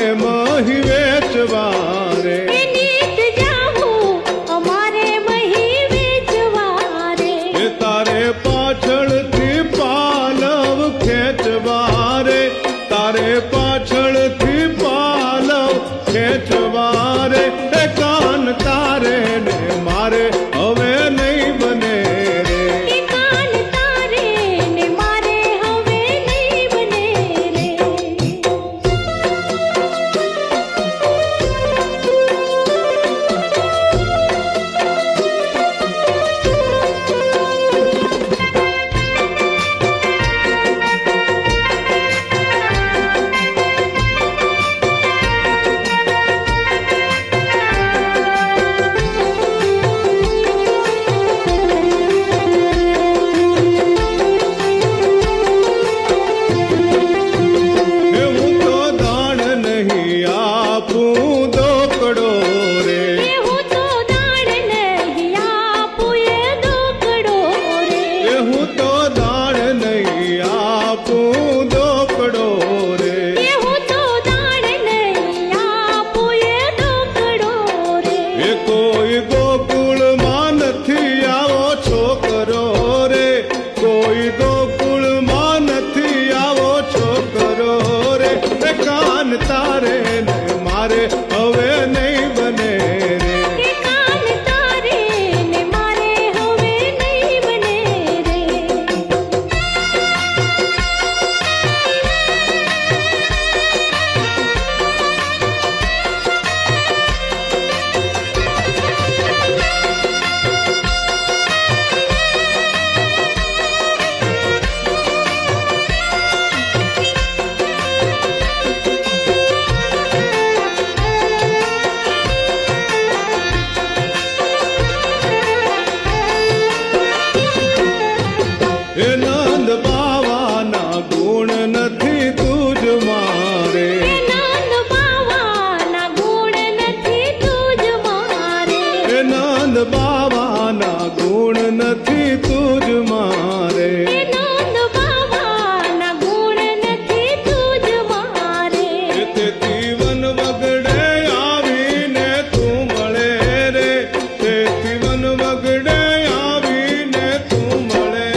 મહી વેચવા રે એ નીત જાવું અમારે મહી વેચવા રે એ તારે પાછળથી પાલવ ખેંચવા રે તારે પાછળથી પાલવ ખેંચવા રે એ કાન તારે ને મારે હવે નહીં બને રે એ કાન તારે ને મારે હવે નહીં બને રે હું તો દાણ નહીં આપું દોકડો રે એ હું તો દાણ નહીં આપું એ દોકડો રે એ હું તો દાણ નહીં આપું દોકડો રે એ હું તો દાણ નહીં આપું એ દોકડો રે એ કોઈ ગોકુળમાં નથી આવો છોકરો રે કોઈ ગોકુળમાં નથી આવો છોકરો રે એ કાન તારે ને મારે હવે નહીં બને રે કે કાન તારે ને મારે હવે નહીં બને રે એ નંદ બાવાના ગુણ નથી તુજ મારે એ નંદ બાવાના ગુણ નથી તુજ મારે એ નંદ બાવાના ગુણ નથી તુજ મારે એ નંદ બાવાના ગુણ નથી તુજ મારે એ તેથી વન વગડે આવીને તું મળે રે તેથી વન વગડે આવીને તું મળે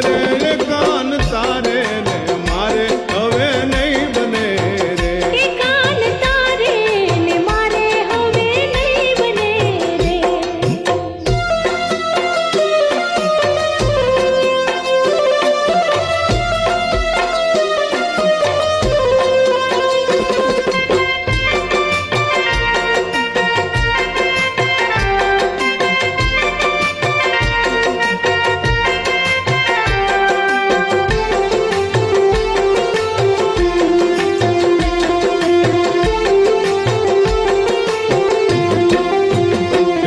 રે એ કાન તારે ને મારે હવે નહીં બને રે કે કાન તારે ને મારે હવે નહીં બને રે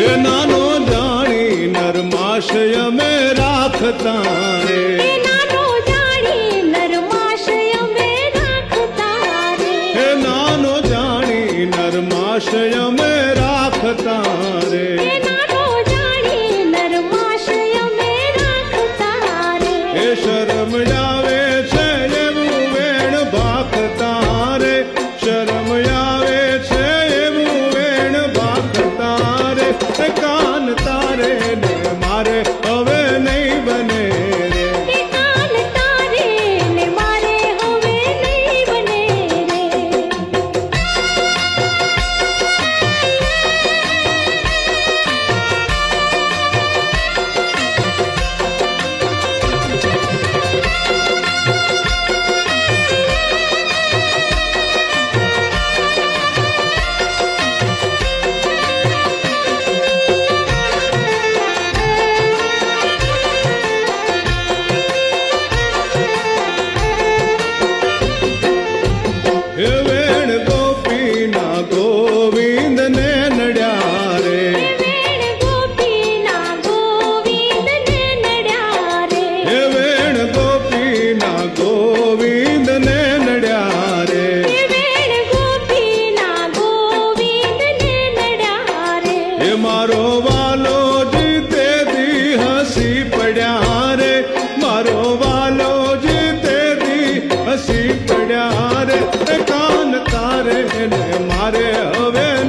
એ નાનો જાણી નરમાશય મેં રાખતા રે એ નાનો જાણી નરમાશય મે રાખતા રે એ નાનો જાણી નરમાશય મેં રાખતા રે એ નાનો જાણી નરમાશય મે રાખતા રે એ શરમ આવે છે એવું વેણ ભાખતા રે શરમ આવે છે એવું વેણ ભાખતા રે એ કાન તારે ને મારે હવે નહીં બને રે કે કાન તારે ને મારે હવે નહીં બને રે મારે હવે